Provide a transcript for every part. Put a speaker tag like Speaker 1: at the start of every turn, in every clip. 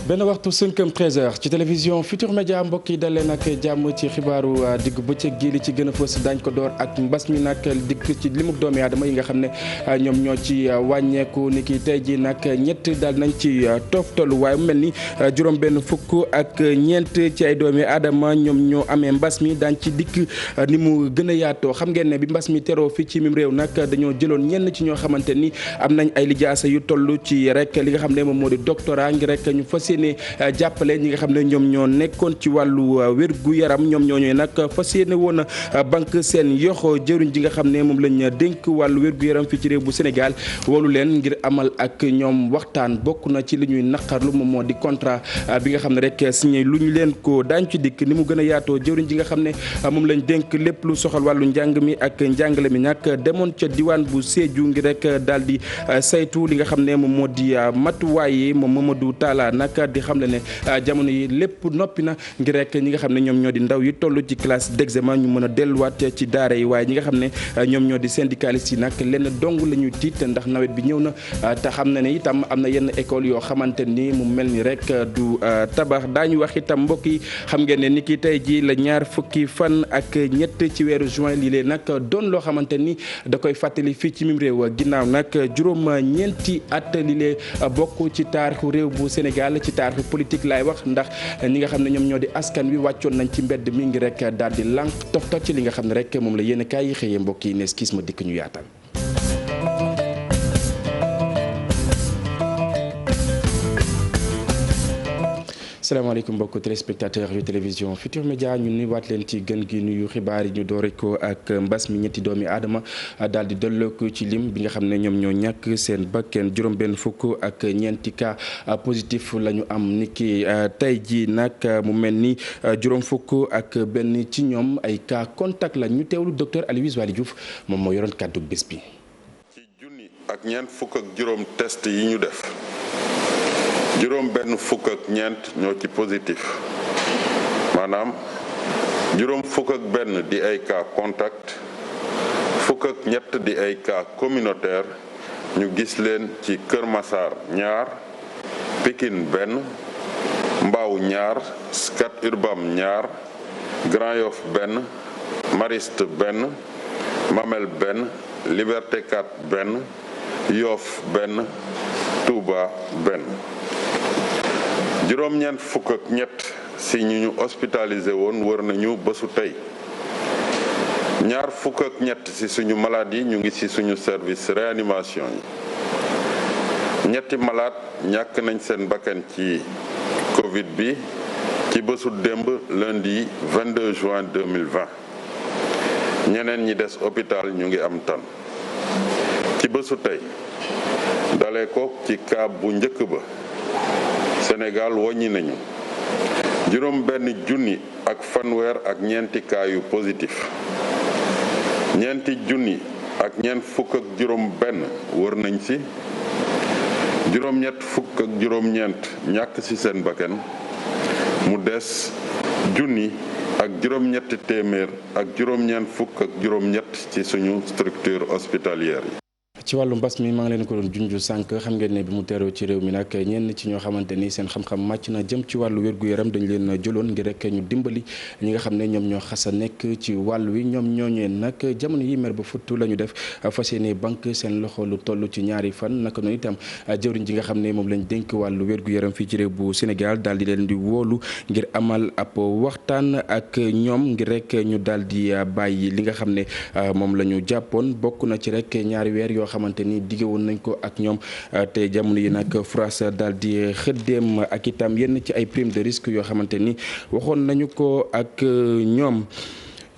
Speaker 1: benn waxtu 13h ci télévision Futur Média mbokk yi dalee nag jàmm ci xibaaru digg bëccëg gi li ci gën a fës dañ ko door ak mbas mi nag dikk ci limuk doomi aadama yi nga xam ne ñoom ñoo ci wàññeeku ni ki tey ji nag ñett daal nañ ci toftalu waaye mu mel ni juróom benn fukk ak ñeent ci ay doomi aadama ñoom ñoo amee mbas mi daañ ci dikk ni mu gën a yaatoo xam ngeen ne bi mbas mi teroo fii ci mim réew nag dañoo jëloon ñenn ci ñoo xamante ni am nañ ay lijaasa yu toll ci rek li nga xam ne moom moo di doctorat ngi rek ñu fas yéene jàppale ñi nga xam ne ñoom ñoo nekkoon ci wàllu wér-gu-yaram ñoom ñooñu nag fas yéene woon a banque seen yoxo jëruñ ji nga xam ne moom lañ dénk wàllu wér-gu-yaram fii ci réew bu Sénégal woolu leen ngir amal ak ñoom waxtaan bokk na ci li ñuy naqarlu moom moo di contrat bi nga xam ne rek signé lu ñu leen ko daañ ci dikk ni mu gën a yaatoo jëruñ ji nga xam ne moom lañ dénk lépp lu soxal wàllu njàng mi ak njàngale mi nag demoon ca diwaan bu Sédhiou ngir rek daal di saytu li nga xam ne moom moo di matuwaay yi moom Mamadou Talla nag di xam ne jamono yi lépp noppi na ngir rek ñi nga xam ne ñoom ñoo di ndaw yi toll ci classe d'examen ñu mën a delluwaat ci daara yi waaye ñi nga xam ne ñoom ñoo di syndicalistes yi nag lenn dong la ñuy tiit ndax nawet bi ñëw na te xam na ne itam am na yenn école yoo xamante ni mu mel ni rek du tabax daañu wax itam mbokk yi xam ngeen ne ni ki tey ji la ñaar fukki fan ak ñett ci weeru juin lii lee nag doon loo xamante ni da koy fàttali fii ci mim réew ginnaaw nag juróom ñeenti at lii lee bokk ci taarixu réew bu Sénégal ci taarixu politique laay wax ndax ñi nga xam ne ñoom ñoo di askan wi wàccoon nañ ci mbedd mi ngi rek daal di lànk toftal ci li nga xam ne rek moom la yéen kaay yi xëyee mbokk yi nees kiis ma dikk ñu yaatal. salaamaaleykum mbokk téléspectateurs yu télévision Futur Média ñu nuyuwaat leen ci gën gi nuyu xibaar yi ñu doore ko ak mbas mi ñetti doomi aadama daal di dolleeku ci lim bi nga xam ne ñoom ñoo ñàkk seen bakken juróom benn fukk ak ñeenti cas positif la ñu am niki tey ji nag mu mel ni juróom fukk ak benn ci ñoom ay cas contact la ñu teewlu docteur Aloyse Waly Diouf moom moo yoroon kàddu bés bi.
Speaker 2: ci junni ak ñeent fukk ak juróom test yi ñu def. juróom benn fukk ak ñeent ñoo ci positif maanaam juróom fukk ak benn di ay cas contact fukk ak ñett di ay cas communautaire ñu gis leen ci Kër Massar ñaar Pikine benn Mbao ñaar Scat Urbam ñaar Grand Yoff benn Mariste benn Mamel benn Liberté 4 benn Yoff benn Touba benn juróom-ñeent fukk ak ñett si ñu hospitalisé woon wër nañu bésu tey ñaar fukk ak ñett si suñu malade yi ñu ngi si suñu service réanimation yi ñetti malade ñàkk nañ seen bakkan ci Covid bi ci bésu démb lundi 22 juin 2020 ñeneen ñi des hôpital ñu ngi am tan ci bésu tey dalee ko ci cas bu njëkk ba Sénégal wàññi nañu juróom benn junni ak fanweer ak ñeenti cas yu positif ñeenti junni ak ñeent fukk ak juróom benn wër nañ ci juróom-ñett fukk ak juróom-ñeent ñàkk ci seen bakkan mu des junni ak juróom-ñetti téeméer ak juróom-ñeent fukk ak juróom-ñett ci suñu structure hospitalière yi.
Speaker 1: ci wàllu mbas mi maa ngi leen ko doon junju sànq xam ngeen ne bi mu teeroo ci réew mi nag ñenn ci ñoo xamante ni seen xam-xam màcc na jëm ci wàllu wér-gu-yaram dañu leen jëloon ngir rek ñu dimbali ñi nga xam ne ñoom ñoo xas a nekk ci wàll wi ñoom ñooñee nag jamono yi mer ba futtu la ñu def fas yéene banque seen loxo lu toll ci ñaari fan naka noonu itam jëwriñ ji nga xam ne moom lañ dénk wàllu wér-gu-yaram fii ci réew bu Sénégal daal di leen di woolu ngir amal ab waxtaan ak ñoom ngir rek ñu daal di bàyyi li nga xam ne moom la ñu jàppoon bokk na ci rek ñaari weer yoo xamante ni dige woon nañ ko ak ñoom te jamono yi nag France daal di xëddeem ak itam yenn ci ay prime de risque yoo xamante ni waxoon nañu ko ak ñoom.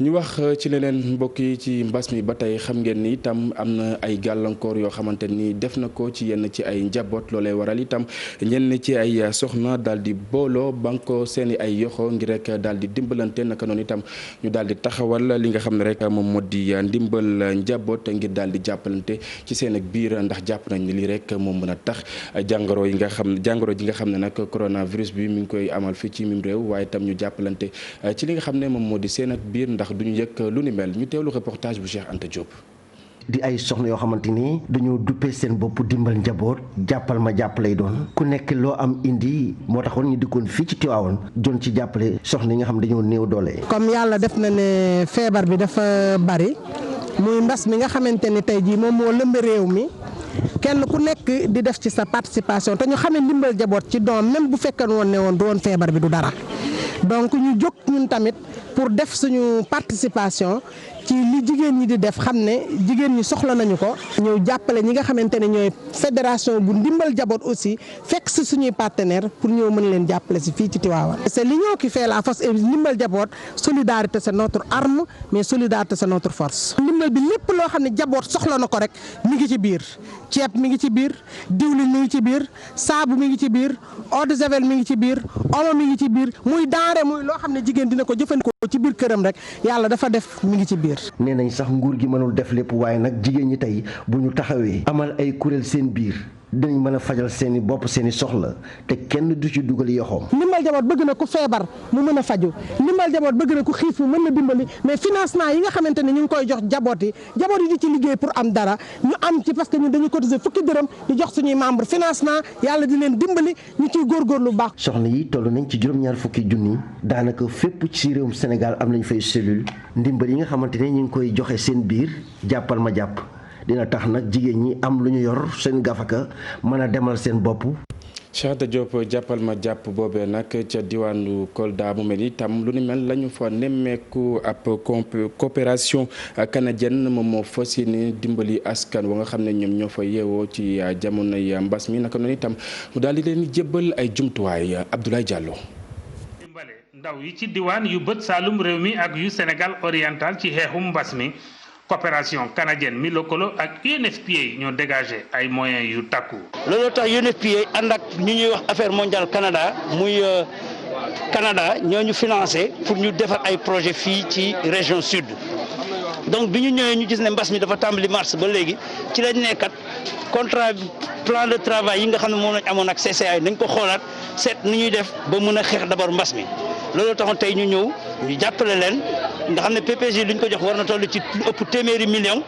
Speaker 1: ñu wax ci leneen mbokk yi ci mbas mi ba tey xam ngeen ni itam am na ay gàllankoor yoo xamante ni def na ko ci yenn ci ay njaboot loolee waral itam ñenn ci ay soxna daal di booloo banko seeni ay yoxo ngir rek daal di dimbalante naka noonu itam ñu daal di taxawal li nga xam ne rek moom moo di ndimbal njaboot ngir daal di jàppalante ci seen ak biir ndax jàpp nañ ni lii rek moom mën a tax jàngoro ji nga xam ne nag coronavirus bi mi ngi koy amal fii ci mim réew waaye itam ñu jàppalante ci li nga xam ne moom moo di seen ak biir ndax duñu yëg lu ni mel ñu teewlu reportage bu Cheikh Anta Diop.
Speaker 3: di ay soxna yoo xamante ni dañoo duppee seen bopp dimbal njaboot jàppal ma jàpp lay doon ku nekk loo am indi moo taxoon ñu dikkoon fii ci Tivaouane jon ci jàppale soxna yi nga xam dañoo néew doole.
Speaker 4: comme yàlla def na ne feebar bi dafa bari muy mbas mi nga xamante ni tey jii moom moo lëmb réew mi kenn ku nekk di def ci sa participation te ñu xamee ndimbal njaboot ci doom même bu fekkee woon ne woon du woon feebar bi du dara donc ñu jóg ñun tamit pour def suñu participation ci li jigéen ñi di def xam ne jigéen ñi soxla nañu ko ñëw jàppale ñi nga xamante ne ñooy fédération bu ndimbal jaboot aussi fekk si suñuy partenaire pour ñëw mën leen jàppale si fii ci Tivaouane. C'est l'union qui fait la force et ndimbal jaboot solidarité c'est notre arme mais solidarité c'est notre force. ndimbal bi lépp loo xam ne jaboot soxla na ko rek mi ngi ci biir ceeb mi ngi ci biir diwlin mi ngi ci biir saabu mi ngi ci biir eau de javel mi ngi ci biir omo mi ngi ci biir muy denrée muy loo xam ne jigéen dina ko jëfandikoo ci biir këram rek yàlla dafa def mi ngi ci biir.
Speaker 3: nee nañ sax nguur gi mënul def lépp waaye nag jigéen ñi tey bu ñu taxawee amal ay kuréel seen biir dinañ mën a fajal seen i bopp seen i soxla te kenn du ci dugal yoxoom.
Speaker 4: ndimbal jaboot bëgg na ku feebar mu mën a faju ndimbal jaboot bëgg na ku xiif mu mën na dimbali mais financement yi nga xamante ne ñu ngi koy jox jaboot yi di ci liggéey pour am dara ñu am ci parce que ñun dañuy cotiser fukki dërëm di jox suñuy membre financement yàlla di leen dimbali ñu ciy góorgóorlu baax.
Speaker 3: soxna yi toll nañ ci juróom-ñaar fukki junni daanaka fépp ci réewum Sénégal am nañ fay cellule ndimbal yi nga xamante ne ñu ngi koy joxe seen biir jàppal ma jàpp dina tax nag jigéen ñi am lu ñu yor seen gafaka mën a demal seen bopp.
Speaker 1: Cheikh Anta Diop jàppal ma jàpp boobee nag ca diwaanu Kolda mu mel ni tam lu ni mel la ñu fa nemmeeku ab coopération canadienne moom moo fas yéene dimbali askan wa nga xam ne ñoom ñoo fa yeewoo ci jamonoy mbas mi naka noonu itam mu daal di leen jébbal ay jumtuwaay Abdoulaye Diallo.
Speaker 5: dimbale ndaw yi ci diwaan yu bët Saalum réew mi ak yu Sénégal oriental ci xeexum mbas mi. coopération canadienne mi lëkkaloo ak UNFPA ñoo dégagé ay moyens yu takku.
Speaker 6: looloo tax UNFPA ànd ak ñu ñuy wax affaire mondiale Canada muy Canada ñoo ñu financé pour ñu defar ay projet fii ci région sud. donc bi ñu ñëwee ñu gis ne mbas mi dafa tàmbali mars ba léegi ci lañ nekkat contrat plan de travail yi nga xam ne moom lañ amoon ak CCA nañ ko xoolaat seet ni ñuy def ba mën a xeex d'abord mbas mi looloo taxoon tey ñu ñëw ñu jàppale leen. nga xam ne PPJ li ñu ko jox war na toll ci lu ëpp téeméeri millions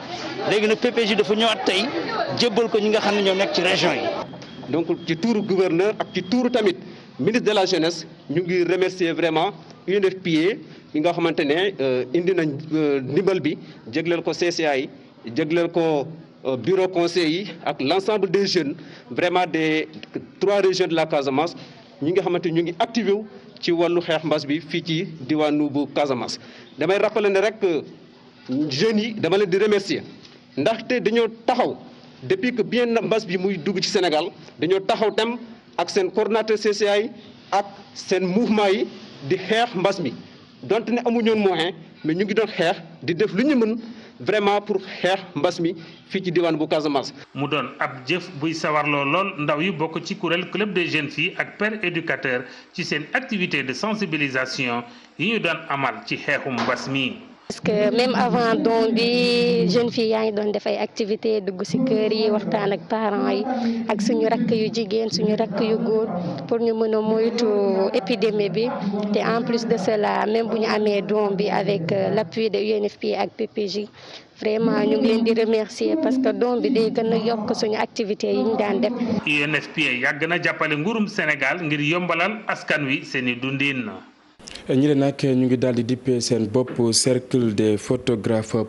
Speaker 6: léegi nag PPJ dafa ñëwaat tey jébbal ko ñi nga xam ne ñoo nekk ci région yi.
Speaker 7: donc ci tuuru gouverneur ak ci tuuru tamit ministre de la jeunesse ñu ngi remercier vraiment UNFPA yi nga xamante ne indi nañ ndimbal bi jégleel ko CCA yi jégleel ko bureau conseil yi ak l'ensemble des jeunes vraiment des 3 régions de la Casamance ñi nga xamante ñu ngi activé wu ci wàllu xeex mbas bi fii ci diwaanu bu Casamance. damay rappeler ne rek jeunes yi dama leen di remercier ndaxte dañoo taxaw depuis que bien mbas bi muy dugg ci Sénégal dañoo taxaw tam ak seen coordonnateur CCA yi ak seen mouvement yi di xeex mbas mi donte ne amuñoon moyen mais ñu ngi doon xeex di def lu ñu mën vraiment pour xeex mbas mi fii ci diwaan bu Casamance.
Speaker 5: mu doon ab jëf buy sawarloo lool ndaw yi bokk ci kuréel club des jeunes filles ak pères éducateurs ci seen activité de sensibilisation yi ñu doon amal ci xeexum mbas mi.
Speaker 8: parce que même avant don bi jeune fille yaa ngi doon def ay activité dugg ci kër yi waxtaan ak parents yi ak suñu rakk yu jigéen suñu rakk yu góor pour ñu mën a moytu épidémie bi te en plus de cela même bu ñu amee don bi avec l'appui de UNFPA ak PPJ vraiment ñu ngi leen di remercier parce que don bi day gën a yokk suñu activité yi ñu daan def.
Speaker 5: UNFPA yàgg na jàppale nguurum Sénégal ngir yombalal askan wi seeni dundin.
Speaker 1: ñi leen nag ñu ngi daal di dippee seen bopp cercle des photographes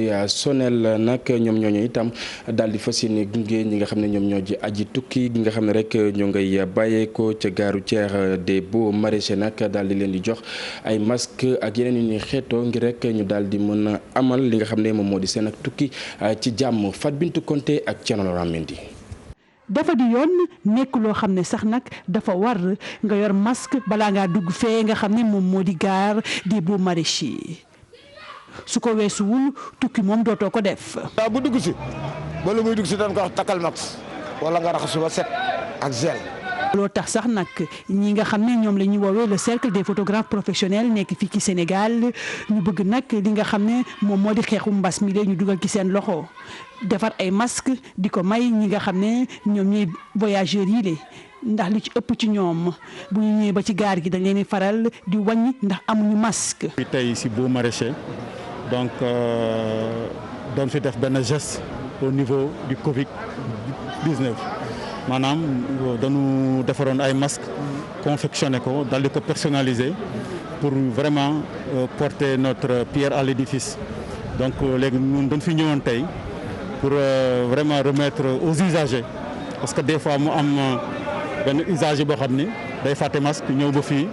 Speaker 1: professionnels nag ñoom ñooñu itam daal di fas yéene gunge ñi nga xam ne ñoom ñoo ji aji tukki gi nga xam ne rek ñoo ngay bàyyeekoo ca gaaru Thiers des Beaux Maraîchers nag daal di leen di jox ay masque ak yeneen yu ñuy xeetoo ngir rek ñu daal di mën a amal li nga xam ne moom moo di seen ak tukki ci jàmm. Fat Bintou Konté ak Thierno Laurent Mendy.
Speaker 9: dafa di yoon nekk loo xam ne sax nag dafa war nga yor masque balaa ngaa dugg fee nga xam ne moom moo di gare des Beaux Maraîchers su ko weesuwul tukki moom dootoo ko def.
Speaker 10: waaw bu dugg si ba lu muy dugg si doon ko wax takkal max wala nga raxasu ba set ak gel.
Speaker 9: loo tax sax nag ñi nga xam ne ñoom la ñuy woowee le cercle des photographes professionnels nekk fii ci Sénégal ñu bëgg nag li nga xam ne moom moo di xeexu mbas mi la ñu dugal ci seen loxo defar ay masque di ko may ñi nga xam ne ñoom ñooy voyageurs yi le ndax li ci ëpp ci ñoom bu ñu ñëwee ba ci gaar gi dañ leen di faral di wàññi ndax amuñu masque.
Speaker 11: tey ci Beaux Maraîchers donc doon fi def benn geste au niveau du Covid-19 maanaam dañu defaroon ay masques confectionné ko daal di ko personnaliser pour vraiment porter notre pierre à l'édifice donc léegi ñun dañ fi ñëwoon tey pour vraiment remettre aux usagers parce que des fois mu am benn usager boo xam ni day fàtte masque ñëw ba fii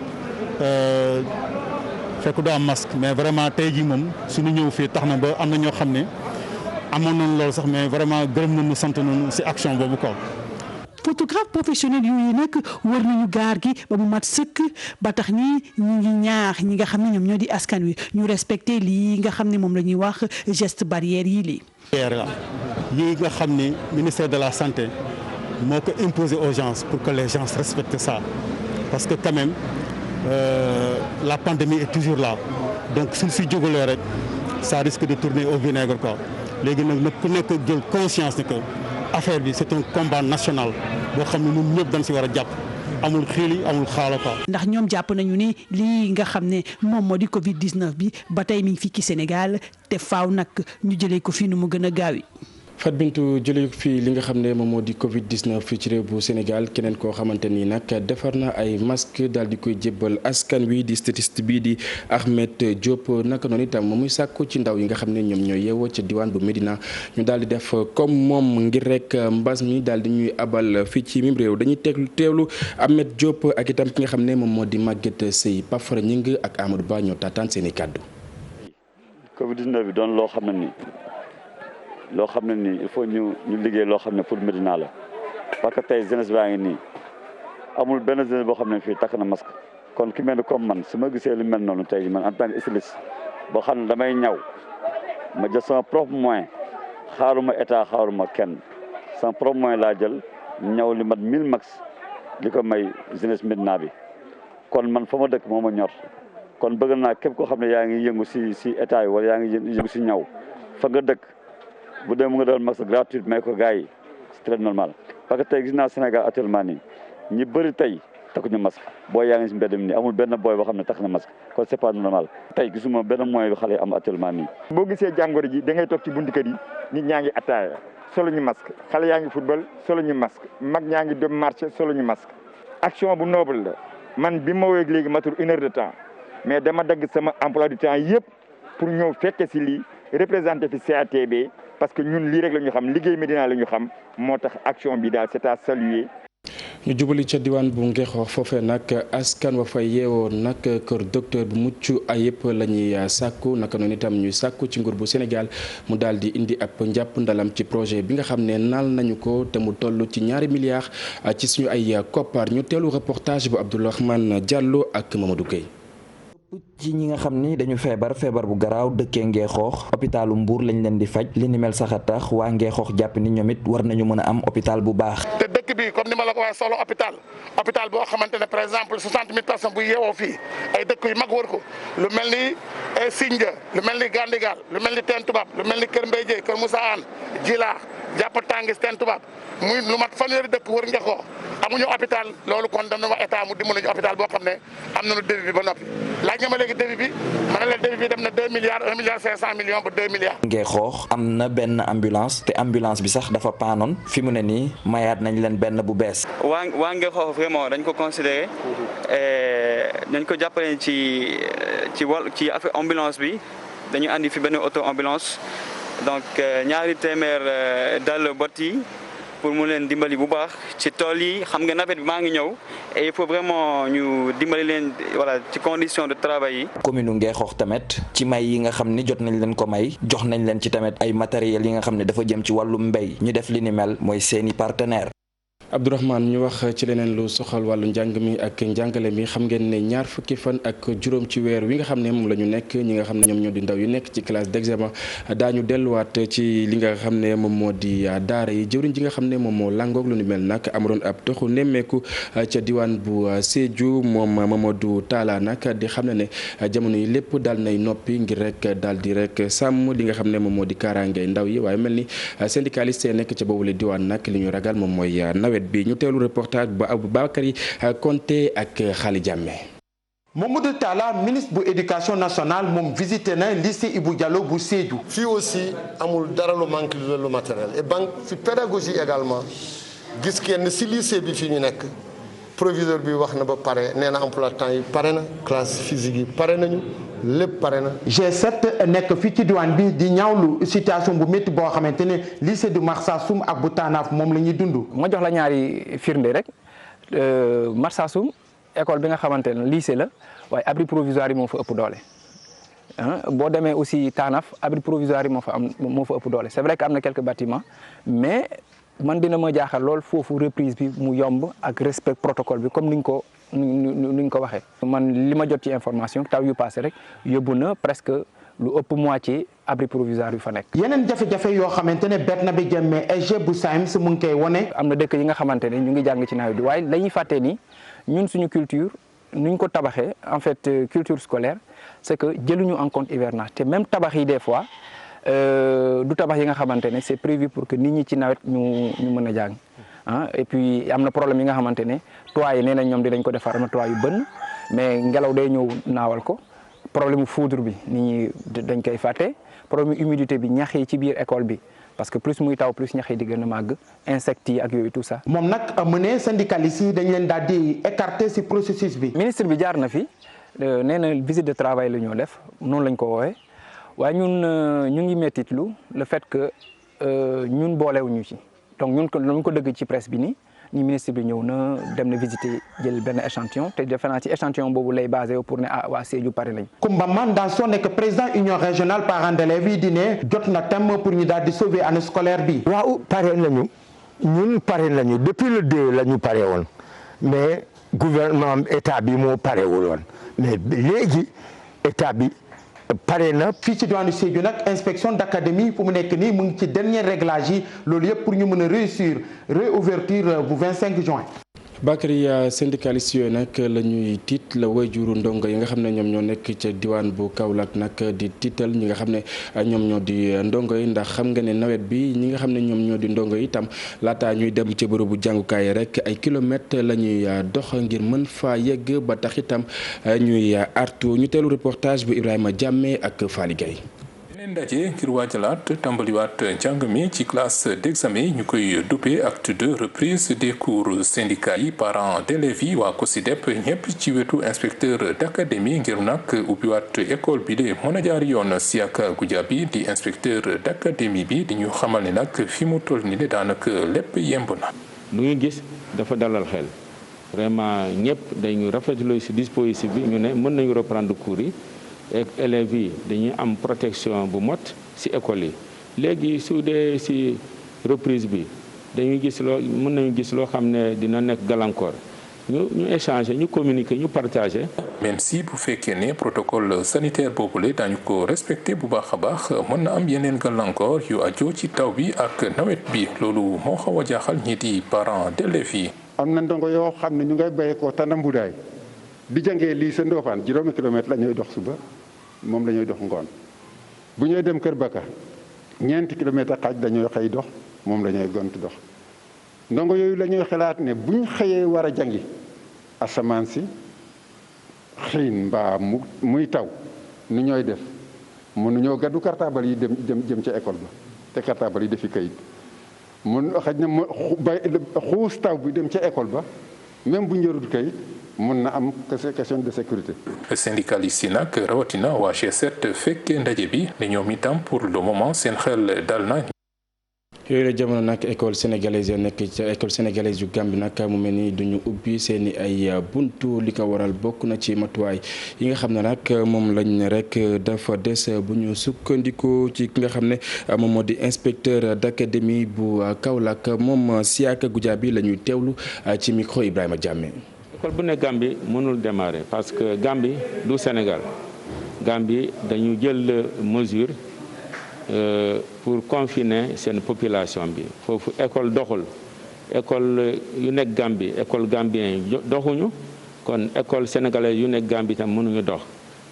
Speaker 11: fekk du am masque mais vraiment tey jii moom suñu ñëw fii tax na ba am na ñoo xam ne amoon nañu loolu sax mais vraiment gërëm nañu sant nañu ci action boobu quoi.
Speaker 9: photographe professionnel yooyu nag wër nañu gaar gi ba mu mat sëkk ba tax ñi ngi ñaax ñi nga xam ne ñoom ñoo di askan wi ñu respecté lii nga xam ne moom la ñuy wax geste barrière yi lii.
Speaker 11: yi nga xam ne ministère de la santé moo ko imposé aux gens pour que les gens respectent ça parce que quand même la pandémie est toujours là donc suñ si jógalee rek ça risque de tourner au vinaigre quoi léegi nag ku nekk jël conscience ne que affaire bi c'est un combat national boo xam ne ñun ñëpp dañ si war a jàpp amul xiili amul xaala quoi.
Speaker 9: ndax ñoom jàpp nañu ne lii nga xam ne moom moo di Covid 19 bi ba tey mi ngi fii ci Sénégal te faaw nag ñu jëlee ko fii nu mu gën a gaawi.
Speaker 1: Fat Bintou jëlee fii li nga xam ne moom moo di Covid 19 fii ci réew bu Sénégal keneen koo xamante ni nag defar na ay masque daal di koy jébbal askan wi di statiste bii di Ahmed Diop naka noonu itam muy sàkku ci ndaw yi nga xam ne ñoom ñooy yeewoo ca diwaan bu Médina ñu daal di def comme moom ngir rek mbas mi daal di ñuy abal fii ci mim réew dañuy teewlu Ahmed Diop ak itam ki nga xam ne moom moo di Maguette Seye Pafara Ñing ak Amadou Ba ñoo taataan seen i kàddu.
Speaker 12: Covid 19 bi doon loo xam ne nii. loo xam ne nii il faut ñu liggéey loo xam ne pour Médina la parce que tey jeunesse baa ngi nii amul benn jeunesse boo xam ne fii takk na masque kon ki mel ni comme man su ma gisee lu mel noonu tey man en tant que styliste boo xam ne damay ñaw ma jël sama propre moyen xaaruma état xaaruma kenn sama propre moyen laa jël ñaw li mat 1000 max li ko may jeunesse Médina bi kon man fa ma dëkk moo ma ñor kon bëgg naa képp koo xam ne yaa ngi yëngu si état yi wala yaa ngi yëngu si ñaw fa nga dëkk bu dee mu nga doon masque gratuite mais ko gars yi c'est très normal parce que tey gis naa Sénégal actuellement nii ñi bëri tey takkuñu masque booy yaa ngi si mbedd mi nii amul benn booy boo xam ne takk na masque kon c'est pas normal tey gisuma benn moyen bi xale yi am actuellement nii.
Speaker 13: boo gisee jàngoro ji da ngay toog ci buntu kër yi nit ñaa ngi attaaya solo ñu masque xale yaa ngi football solo ñu masque mag ñaa ngi dem marché solo ñu masque action bu noble la man bi ma woowee léegi matul 1 heure de temps mais dama dagg sama emploi du temps yëpp pour ñëw fekke si lii représenté fi CATB parce que ñun lii rek la ñu xam liggéey Médina la ñu xam moo tax action bi daal c'est à saluer.
Speaker 1: ñu jubali ca diwaan bu Ngexoox foofee nag askan wa fa yeewoo nag kër docteur bu mucc ayib la ñuy sàkku naka noonu itam ñuy sàkku ci nguur bu Sénégal mu daal di indi ab njàpp ndalam ci projet bi nga xam ne naal nañu ko te mu toll ci 2 milliards ci suñu ay koppar ñu teelu reportage bu Abdourahmane Diallo ak Mamadou Gueye.
Speaker 14: ci ñi nga xam ni dañu feebar bu garaaw dëkkee Ngexoox hôpitalu Mbour lañ leen di faj li ni mel sax a tax waa Ngexoox jàpp ni ñoom it war nañu mën a am hôpital bu baax.
Speaker 15: te dëkk bi comme ni ma la ko waxee solo hôpital boo xamante ne par exemple 60 000 personnes bu yeewoo fii ay dëkk yu mag wër ko lu mel ni Sindia lu mel ni Gandigal lu mel ni Teen Tubaab lu mel ni Kër Mbaye Dieye Kër Moussa Anne Djilaax jàpp Tangis Teen Tubaab muy lu mat fanweeri dëkk wër Ngexoox amuñu hôpital loolu kon dana wax état mu dimbali ñu hôpital boo xam ne am nañu débit bi ba noppi laaj nga ma léegi débit bi ma ne la débit bi dem na 2 milliards 1 milliard 500 millions ba 2 milliards.
Speaker 14: Ngexoox am na benn ambulance te ambulance bi sax dafa paanoon fi mu ne nii mayaat nañ leen benn bu bees.
Speaker 16: waa Ngexoox vraiment dañ ko considéré dañ ko jàppale ci affaire ambulance bi dañu andi fi benn auto ambulance donc ñaari téeméer dal bot yi pour mu leen dimbali bu baax ci tool yi xam nga nawet bi maa ngi ñëw et il faut vraiment ñu dimbali leen voilà ci condition de travail yi.
Speaker 14: commune Ngexoox tamit ci may yi nga xam ni jot nañ leen ko may jox nañ leen ci tamit ay matériels yi nga xam ne dafa jëm ci wàllum mbéy ñu def li ni mel mooy seeni partenaire.
Speaker 1: Abdourahmane ñu wax ci leneen lu soxal wàllu njàng mi ak njàngale mi xam ngeen ne 2 fukki fan ak juróom ci weer wi nga xam ne moom la ñu nekk ñi nga xam ne ñoom ñoo di ndaw yu nekk ci classe d'examen daañu delluwaat ci li nga xam ne moom moo di daara yi jëwriñ ji nga xam ne moom moo langoog lu ni mel nag amuloon ab toxu nemmeeku ca diwaan bu Sédhiou moom Mamadou Talla nag di xam ne ne jamono yi lépp daal nay noppi ngir rek daal di rek sàmm li nga xam ne moom moo di kaaraange ndaw yi waaye mel ni syndicaliste yi nekk ca boobule diwaan nag li ñu ragal moom mooy nawet bi ñu teelu reportage ba Aboubacry Konté ak Xaali Jàmme
Speaker 17: Mamadou Talla ministre bu éducation nationale moom visité na lycée Ibou Diallo bu Sédhiou.
Speaker 18: fii aussi amul dara lu manque lu matériel et banque fi pédagogie également gis kenn si lycée bi fi ñu nekk proviseur bi wax na ba pare nee na emploi temps yi pare na classe physique yi pare nañu lépp pare na.
Speaker 17: G7 nekk fii ci diwaan bi di ñaawlu situation bu métti boo xamante ne lycée du Marsassoum ak bu Tanaf moom la ñuy dund.
Speaker 19: ma jox la ñaari firnde rek Marsassoum école bi nga xamante ne lycée la waaye abri provisoire yi moo fa ëpp doole boo demee aussi Tanaf abri provisoire yi moo fa ëpp doole c'est vrai que am na quelques bâtiments mais man dina ma jaaxal lool foofu reprise bi mu yomb ak respect protocole bi comme ni ñu ko waxee. man li ma jot ci information taw yu passé rek yóbbu na presque lu ëpp moitié abri provisoire yu fa nekk.
Speaker 17: yeneen jafe-jafe yoo xamante ne Barthélémy Diémé SG bu SAEMS mu ngi koy wone.
Speaker 19: am na dëkk yi nga xamante ne ñu ngi jàng ci nawet bi waaye la ñuy fàttee ni ñun suñu culture nuñ ko tabaxee en fait culture scolaire c'est que jëluñu en compte hivernage te même tabax yi des fois du tabax yi nga xamante ne c'est prévu pour que nit ñi ci nawet ñu mën a jàng et puis am na problème yi nga xamante ne toit yi nee nañ ñoom dinañ ko defar am na toit yu bënn mais ngelaw day ñëw naawal ko problème foudre bi nit ñi dañ koy fàtte problème humidité bi ñax yi ci biir école bi parce que plus muy taw plus ñax yi di gën a màgg insectes yi ak yooyu tout ça.
Speaker 17: moom nag mu ne syndicalistes yi dañ leen daal di écarter ci processus bi.
Speaker 19: ministre bi jaar na fi nee na visite de travail la ñoo def noonu lañ ko woowee waaye ñun ñu ngi mettitlu le fait que ñun boolewuñu ci donc ñun ko dëgg ci presse bi ni ministre bi ñëw na dem na visiter jël benn échantillon te defe naa ci échantillon boobu lay basé pour ne waa Sédhiou pare nañ.
Speaker 17: Koumba Mandanso nekk président union régionale parents d'élèves yi di ne jot na thème pour ñu daal di sauver année scolaire bi.
Speaker 20: waaw pare nañu ñun pare nañu depuis le 2 la ñu pare woon mais gouvernement état bi moo parewul woon mais léegi état bi pare na.
Speaker 17: fii ci diwaanu Sédhiou nag inspection d'académie fu mu nekk nii mu ngi ci dernier réglage yi loolu yëpp pour ñu mën a réussir réouverture bu 25 juin.
Speaker 1: Bakary syndicaliste yooyu nag la ñuy tiit la wayjuru ndongo yi nga xam ne ñoom ñoo nekk ca diwaan bu Kaolack nag di tiital ñi nga xam ne ñoom ñoo di ndongo yi ndax xam nga ne nawet bi ñi nga xam ne ñoom ñoo di ndongo yi itam laataa ñuy dem ca bërëbu jàngukaay rek ay kilomètres la ñuy dox ngir mën faa yegg ba tax itam ñuy artu ñu teelu reportage bu Ibrahima Diamé ak Fally Gueye.
Speaker 21: beneen ndaje ngir waajalaat tàmbaliwaat njàng mi ci classe d'examen ñu koy duppee acte de reprise des cours syndicats yi parents d'élèves yi waa COSYDEP ñëpp ci wetu inspecteur d'académie ngir nag ubbiwaat école bi de mën a jaar yoon. Siaka Goudiaby di inspecteur d'académie bi di ñu xamal ne nag fi mu toll ni de daanaka lépp yemb na.
Speaker 22: lu ñu gis dafa dalal xel vraiment ñëpp dañu rafetlu ci dispositif bi ñu ne mën nañu reprendre cours yi. élèves yi dañuy am protection bu mot ci école yi léegi su dee ci reprise bi dañuy gis mën nañu gis loo xam ne dina nekk gàllankoor ñu échanger ñu communiquer ñu partager.
Speaker 21: même si bu fekkee ne protocole sanitaire boobule daañu ko respecté bu baax a baax mën na am yeneen gàllankoor yu aju ci taw bi ak nawet bi loolu moo xaw a jaaxal ñi di parents d'élèves yi.
Speaker 23: am na ndongo yoo xam ne ñu ngay béy ko Tanambudaay di jàngee lii sa Ndofane juróomi kilomètre la ñuy dox suba moom la ñuy dox ngoon bu ñuy dem Kër Baka ñeenti kilomètre xaaj dañuy xëy dox moom la ñuy gont dox ndongo yooyu la ñuy xalaat ne buñ xëyee war a jàngi asamaan si xiin mbaa muy taw nu ñooy def mënuñoo gàddu cartable yi jëm ca école ba te cartable yi defi kayit mun xëj na xuus taw bi dem ca école ba même bu njërul kayit mun na am question de sécurité.
Speaker 21: syndicaliste yi nag rawatina waa G7 fekkee ndaje bi ne ñoom itam pour le moment seen xel dal na.
Speaker 1: yooyu la jamono nag école sénégalaise nekk ca école sénégalaise yu Gambie nag mu mel ni duñu ubbi seeni ay buntu li ko waral bokk na ci matuwaay yi nga xam ne nag moom lañ rek dafa des bu ñu sukkandikoo ci ki nga xam ne moom moo di inspecteur d'académie bu Kaolack moom Siaka Goudiaby la ñuy teewlu ci micro Ibrahima Diamé.
Speaker 22: école bu ne Gambie mënul démarrer parce que Gambie du Sénégal Gambie dañu jël mesure pour confiner seen population bi foofu école doxul école yu nekk Gambie école gambien yi doxuñu kon école sénégalaise yu nekk Gambie tam mënuñu dox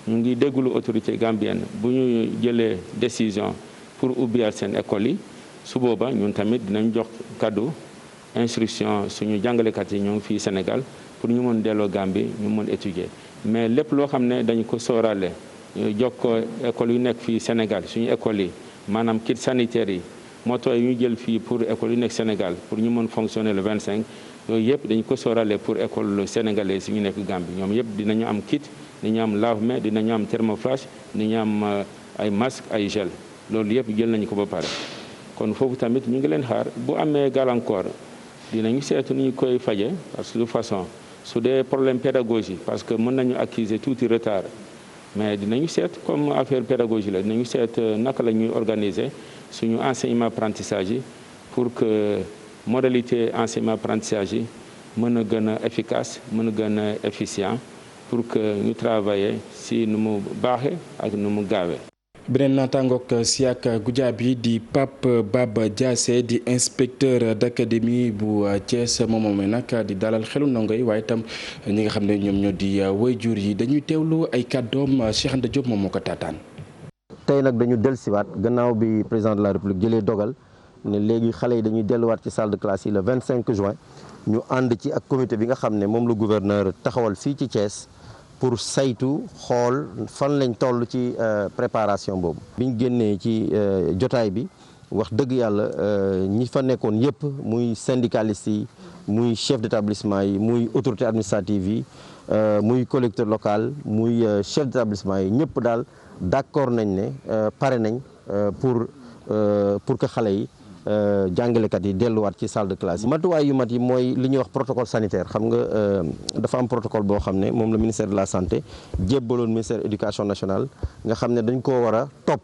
Speaker 22: ñu ngi déglu autorité gambienne bu ñu jëlee décision pour ubbiwaat seen école yi su booba ñun tamit dinañ jox kaddu instruction suñu jàngalekat yi ñoo ngi fii Sénégal pour ñu mën delloo Gambie ñu mën étudier mais lépp loo xam ne dañ ko sóoraale jokkoo école yu nekk fii Sénégal suñu école yi maanaam kit sanitaire yi moto yi ñu jël fii pour école yu nekk Sénégal pour ñu mën fonctionner le 25 yooyu yëpp dañ ko sóoraale pour école sénégalaise yi ñu nekk Gambie ñoom yëpp dinañu am kit dinañu am lave-mains dinañu am thermoflash dinañu am ay masque ay gel loolu yëpp jël nañu ko ba pare kon foofu tamit ñu ngi leen xaar bu amee gàllankoor dinañu seetu ni ñu koy faje parce que de toute façon su dee problème pédagogie parce que mën nañu accuser tuuti retard mais dinañu seet comme affaire pédagogie la dinañu seet naka la ñuy organiser suñu enseignement apprentissage yi pour que modalité enseignement apprentissage yi mën a gën a efficace mën a gën a efficient pour que ñu travailler si nu mu baaxee ak nu mu gaawee.
Speaker 1: beneen naataangook Siak Goudiaby di Pape Baba Diassé di inspecteur d'académie bu Thiès moom nag di dalal xelu ndongo yi waaye itam ñi nga xam ne ñoom ñoo di waajur yi dañuy teewlu ay kàddoom Cheikh Anta Diop moom moo ko taataan.
Speaker 2: tey nag dañu dellusiwaat gannaaw bi président de la République jëlee dogal ne léegi xale yi dañuy delluwaat ci salle de classe yi le 25 juin ñu ànd ci ak comité bi nga xam ne moom la gouverneur taxawal fii ci Thiès. pour saytu xool fan lañ toll ci préparation boobu. biñ génnee ci jotaay bi wax dëgg yàlla ñi fa nekkoon yëpp muy syndicalistes yi muy chef d'établissement yi muy autorité administrative yi muy collecteur local muy chef d'établissement yi ñëpp daal d'accord nañ ne pare nañ pour que xale yi. jàngalekat yi delluwaat ci salle de classe yi. matuwaay yu mat yi mooy li ñuy wax protocole sanitaire xam nga dafa am protocole boo xam ne moom la ministère de la santé jébbaloon ministère éducation nationale nga xam ne dañ koo war a topp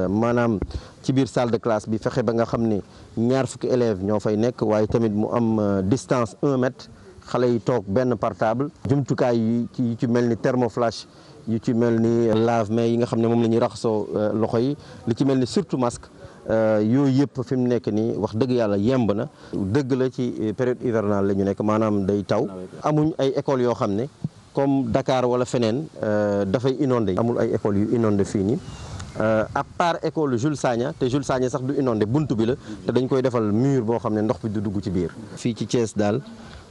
Speaker 2: maanaam ci biir salle de classe bi fexe ba nga xam ne 20 élèves ñoo fay nekk waaye tamit mu am distance 1 mètre xale yi toog benn par table jumtukaay yi ci mel ni thermoflash yu ci mel ni lave-mains yi nga xam ne moom la ñuy raxasoo loxo yi li ci mel ni surtout masque. yooyu yëpp fi mu nekk nii wax dëgg yàlla yemb na dëgg la ci période hivernale la ñu nekk maanaam day taw amuñ ay écoles yoo xam ne comme Dakar wala feneen dafay inondé amul ay écoles yu inondé fii nii à part école Jules Sagna te Jules Sagna sax du inondé buntu bi la te dañ koy defal mur boo xam ne ndox bi du dugg ci biir fii ci Thiès daal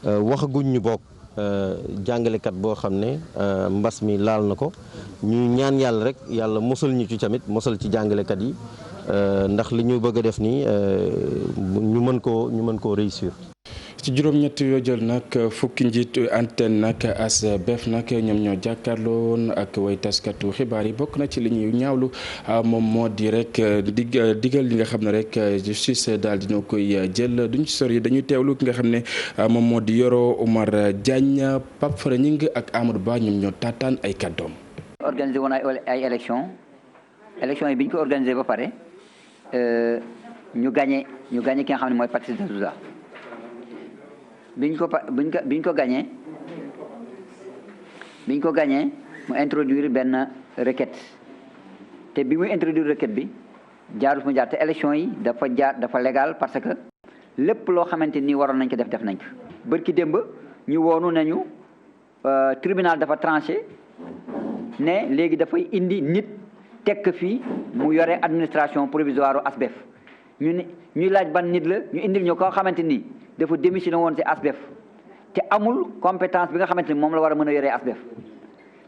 Speaker 2: waxaguñ ñu bokk jàngalekat boo xam ne mbas mi laal na ko ñu ñaan yàlla rek yàlla mosal ñu ci tamit mosal ci jàngalekat yi ndax li ñu bëgg a def nii ñu mën koo réussir.
Speaker 1: ci juróom-ñett yoo jël nag fukki njiitu antenne nag ASBEF nag ñoom ñoo jàkkaarloon ak way taskatu xibaar yi bokk na ci li ñuy ñaawlu moom moo di rek digal li nga xam ne rek justice daal dina koy jël duñ ci sori dañuy teewlu ki nga xam ne moom moo di Yoro Oumar Diagne Pape Fara Ñing ak Amadou Ba ñoom ñoo taataan ay kàddoom.
Speaker 3: organisé woon ay élection yi bi ñu ko organisé ba pare ñu gagné ki nga xam ne mooy Patrice Dazouza biñ ko gagné mu introduire benn requête te bi muy introduire requête bi jaarul fu mu jaar te élection yi dafa légal parce que lépp loo xamante ni waroon nañ ko def nañ ko. bërki démb ñu woonu nañu tribunal dafa tranché ne léegi dafay indi nit tekk fii mu yore administration provisoire ASBEF ñuy laaj ban nit la ñu indil ñu koo xamante ni dafa démissionné woon ci ASBEF te amul compétence bi nga xamante ni moom la war a mën a yoree ASBEF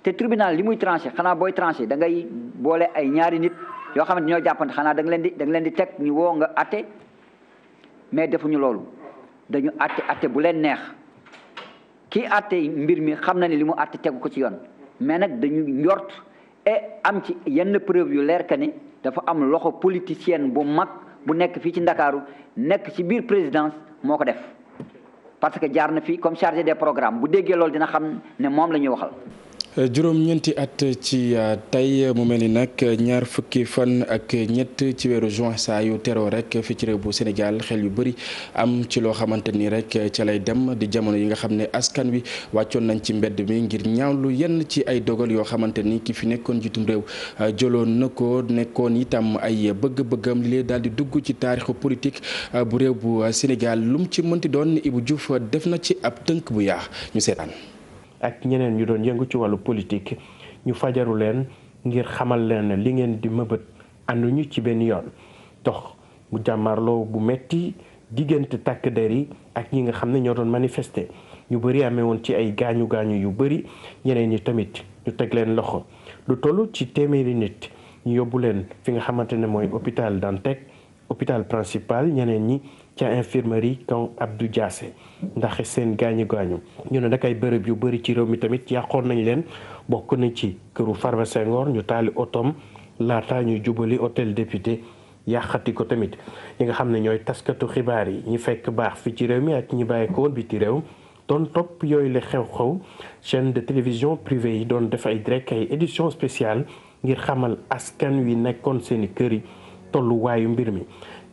Speaker 3: te tribunal li muy tranché xanaa booy tranché da ngay boole ay ñaari nit yoo xamante ñoo jàppante xanaa da nga leen di teg ñu woo nga atte mais defuñu loolu dañu atte bu leen neex kii atte mbir mi xam na ni li mu atte tegu ko ci yoon mais nag dañu njort et am ci yenn preuve yu leer que ni dafa am loxo politicienne bu mag bu nekk fii ci Ndakaaru nekk ci biir présidence moo ko def parce que jaar na fii comme chargé des programmes bu déggee loolu dina xam ne moom la ñuy waxal.
Speaker 1: juróom-ñeenti at ci tey mu mel ni nag ñaar fukki fan ak ñett ci weeru juin saa yu teroo rek fii ci réew bu Sénégal xel yu bëri am ci loo xamante ni rek ca lay dem di jamono yi nga xam ne askan wi wàccoon nañ ci mbedd mi ngir ñaawlu yenn ci ay dogal yoo xamante ni ki fi nekkoon jiitum réew jëloon na ko nekkoon itam ay bëgg-bëggam li lee daal di dugg ci taarixu politique bu réew bu Sénégal lu mu ci mënti doon Ibou Diouf def na ci ab tënk bu yaax ñu seetaan.
Speaker 4: ak ñeneen ñu doon yëngu ci wàllu politique ñu fajaru leen ngir xamal leen li ngeen di mëbët ànduñu ci benn yoon dox mu jàmmarloo bu metti diggante takk der yi ak ñi nga xam ne ñoo doon manifester ñu bëri amee woon ci ay gaañu yu bëri ñeneen ñi tamit ñu teg leen loxo lu toll ci téeméeri nit ñu yóbbu leen fi nga xamante ne mooy hôpital Dantec hôpital principal ñeneen ñi ca infirmerie Camp Abdou Diassé ndax seen gaañu ñu ne nag ay bërëb yu bëri ci réew mi tamit yàqoon nañ leen bokk na ci këru Farba Senghor ñu taali otom laata ñu jubali hôtel député yàqati ko tamit ñi nga xam ne ñooy taskatu xibaar yi ñi fekk baax fi ci réew mi ak ñi bàyyi ko woon bi ci réew doon topp yooyu la xew-xew chaîne de télévision privée yi doon def ay direct ay édition spéciale ngir xamal askan wi nekkoon seeni kër yi tolluwaayu mbir mi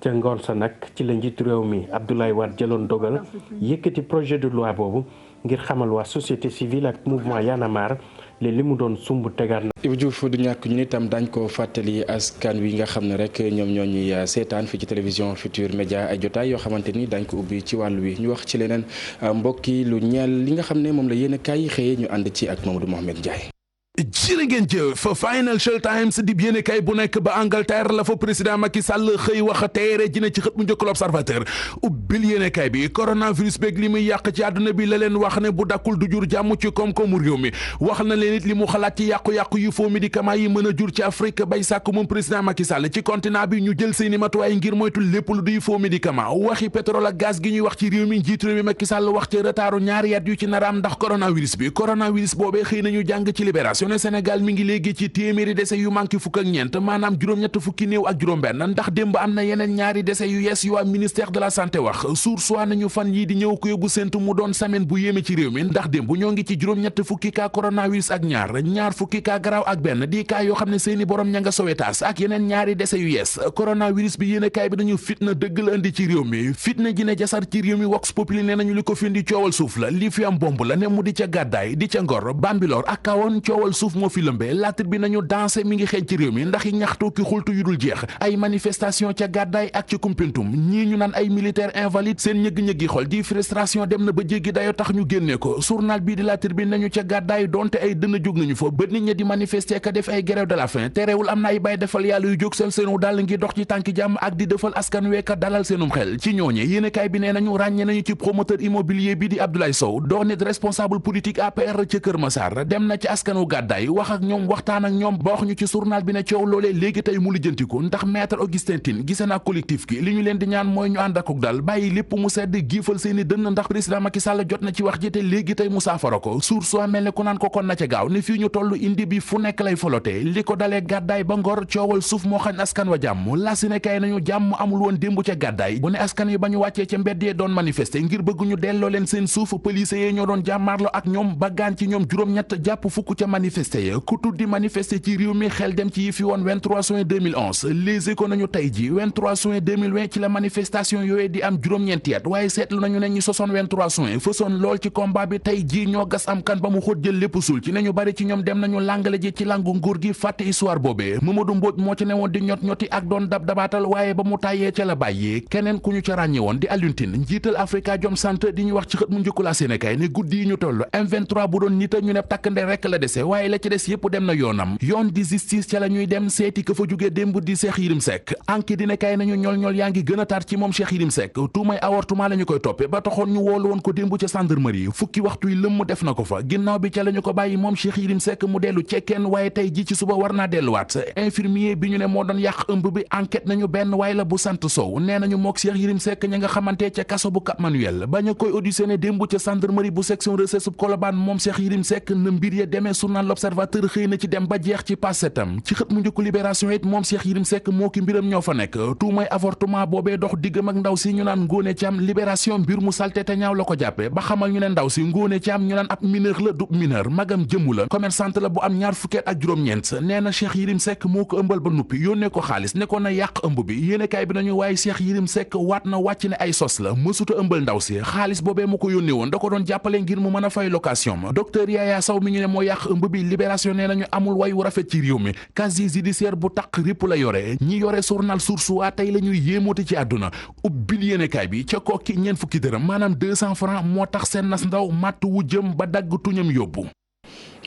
Speaker 4: ca ngoon sa nag ci la njiitu réew mi Abdoulaye Wade jëloon dogal yëkkati projet de loi boobu ngir xamal waa société civile ak mouvement Y'en a marre li mu doon sumb tegaat na.
Speaker 1: Ibou Diouf du ñàkk ñu itam dañ ko fàttali askan wi nga xam ne rek ñoom ñoo ñuy seetaan fii ci télévision Futur Média ay jotaay yoo xamante ni dañ ko ubbi ci wàllu wi ñu wax ci leneen mbokk yi lu ñeel li nga xam ne moom la yéen a kaay xëyee ñu ànd ci ak Mamadou Mohamed Ndiaye.
Speaker 6: jërë ngeen jëf Financial Times di yéene kay bu nekk ba Angleterre la fa président Macky Sall xëy wax teere ji ne ci xët mu njëkk l'Observateur ubbil yéene kay bi coronavirus beeg li muy yàq ci àdduna bi la leen wax ne bu dakkul du jur jàmm ci koom-koomu réew mi wax na leen it li mu xalaat ci yàqu-yàqu yu faux médicaments yi mën a jur ci Afrique bay sàkk moom président Macky Sall ci continent bi ñu jël seeni matuwaay ngir moytu lépp lu duy faux médicament waxi pétrole ak gaz gi ñuy wax ci réew mi njiitu réew mi Macky Sall wax ci retaaru ñaari at yu ci naraam ndax coronavirus bi coronavirus boobee xëy nañu jàng ci Libération ne Sénégal mi ngi léegi ci téeméeri décès yu manqué fukk ak ñeent maanaam juróom-ñett fukki néew ak juróom-benn ndax démb am na yeneen ñaari décès yu yees yu waa ministère de la santé wax source nañu fan yii di ñëw ko yóbbu séntu mu doon semaine bu yéeme ci réew mi ndax démb ñoo ngi ci juróom-ñett fukki cas coronavirus ak ñaar fukki cas garaaw ak benn di cas yoo xam ne seeni borom ña nga Sowétas ak yeneen ñaari décès yu yees coronavirus bi yéene kaay bi dañu fitna dëgg la indi ci réew mi fitna ji ne jasar ci réew mi Vox Populi nee nañu li ko fi indi coowal suuf la li fi am bomb la ne mu di ca Gàddaay di ca Ngor Bambilor ak Kawoon coowal suuf moo fi lëmbe laatir bi nañu dansé mi ngi xeeñ ci réew mi ndax yi ñaxtu ki xultu yu dul jeex ay manifestation ca Gàddaay ak ci Koumpentoum ñii ñu naan ay militaire invalide seen ñëgg-ñëggi xol di frustration dem na ba jéggi dayo tax ñu génnee ko journal bii di La Tribune nañu ca Gàddaay donte ay dënn jóg nañu fa ba nit ñi di manifester ka def ay grève de la faim terewul am na ay bay defal yàlla yu jóg seenu dal ngi dox ci tànki jàmm ak di defal askan weeka dalal seenum xel ci ñooñe yéenekaay bi nee nañu ràññe nañu ci promoteur immobilier bi di Abdoulaye Sow doon nit responsable politique APR ca Kër Massar dem na ci askanu Gàddaay wax ak ñoom waxtaan ak ñoom ba wax ñu ci journal bi ne coow loolee léegi tey mu lijjantiku ndax maître Augustin Tine gise naa collectif gi li ñu leen di ñaan mooy ñu ànd ak dal bàyyi lépp mu sedd giifal seeni dënn ndax président Macky Sall jot na ci wax ji te léegi tey mu saafara ko source soo mel ne ku naan ko kon na ca gaaw ne fii ñu toll indi bi fu nekk lay folote li ko dalee Gàddaay ba Ngor coowal suuf moo xañ askan wa jàmm la si ne kay nañu jàmm amul woon démb ca Gàddaay bu ne askan yi ba ñu wàccee ca mbedd yee doon manifester ngir bëgg ñu delloo leen seen suuf police yee ñoo doon jàmmaarlo ak ñoom ba gaañ ci ñoom juróom-ñett jàpp fukk ca manifester yi ku tuddi manifester ci réew mi xel dem ci yi fi woon 23 juin 2011 Les Échos nañu tey ji 23 juin 2020 ci la manifestation yooyu di am juróom-ñeenti at waaye seetlu nañu ne ñi sosoon 23 juin fësoon lool ci combat bi tey ji ñoo gas am kan ba mu xóot jël lépp suul ci ne ñu bari ci ñoom dem nañu làngale ji ci làngu nguur gi fàtte histoire boobee Mamadou Mbodj moo ci ne woon di ñoti ak doon dabaatal waaye ba mu tàyyee ca la bàyyee keneen ku ñu ca ràññe woon di Alioune Tine njiital Afrikajom Center di ñu wax ci xët mu njëkku la Sénégal ne guddi yi ñu toll M23 bu doon nita ñu ne takk nde rekk la dese waaye la ci des yépp dem na yoonam yoon di justice ca la ñuy dem seeti ka fa jóge démb di Cheikh Yérim Seck enquête dina kay nañu ñol yaa ngi gën a tar ci moom Cheikh Yérim Seck tuumay avortement la ñu koy toppe ba taxoon ñu woolu woon ko démb ca gendarmerie fukki waxtu yi lëmm def na ko fa ginnaaw bi ca la ñu ko bàyyi moom Cheikh Yérim Seck mu dellu cekkeen waaye tey ji ci suba war naa delluwaat infirmier bi ñu ne moo doon yàq ëmb bi enquête nañu benn waay la bu sant Sow nee nañu mook Cheikh Yérim Seck ña nga xamante ca kaso bu Cap Manuel ba ñu koy auditionné démb ca gendarmerie bu section recherche bu Colobane moom Cheikh Yérim Seck na mbir ya demee journal L'Observateur xëy na ci dem ba jeex ci passetam ci xët mu njëkku Libération it moom Cheikh Yérim Seck moo ki mbiram ñoo fa nekk tuumay avortement boobee dox diggam ak ndaw si ñu naan Ngóone Thiam Libération mbir mu salte te ñaaw la ko jàppe ba xamal ñu ne ndaw si Ngóone Thiam ñu naan ab mineur la du mineur magam jëmmu la commerçante la bu am ñaar fukkeet ak juróom-ñeent nee na Cheikh Yérim Seck moo ko ëmbal ba nuppi yónnee ko xaalis ne ko na yàq ëmb bi yéenekaay bi nañu waaye Cheikh Yérim Seck waat na wàcc ne ay sos la mësuta ëmbal ndaw si xaalis boobee mu ko yónnee woon da ko doon jàppale ngir mu mën a fay location ma docteur Yaya Sow mi ñu ne moo yàq ëmb bi Libération nee nañu amul way wu rafet ci réew mi casier judiciaire bu taq répp la yore ñi yore journal Source A tey la ñuy yéemooti ci àdduna ubbil yéenekaay bi ca kokki ñeent fukki dërëm maanaam 200 francs moo tax seen nas ndaw matt wu jëm ba dagg tuñam yóbbu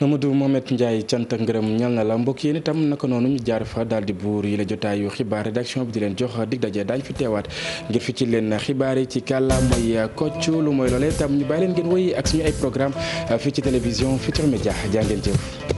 Speaker 1: Mamadou Mohamed Ndiaye cant ak ngërëm ñal na la mbokk yéen itam naka noonu ñu jaar fa daal di buur yi la jotaayu xibaar rédaction bi di leen jox dig daje daañu fi teewaat ngir fi ci leen xibaar yi ci kàllaamay kocc lu mooy loolee itam ñu bàyyi leen ngeen wéy ak suñu ay programme fii ci télévision Futurs Médias jaa ngeen jëf.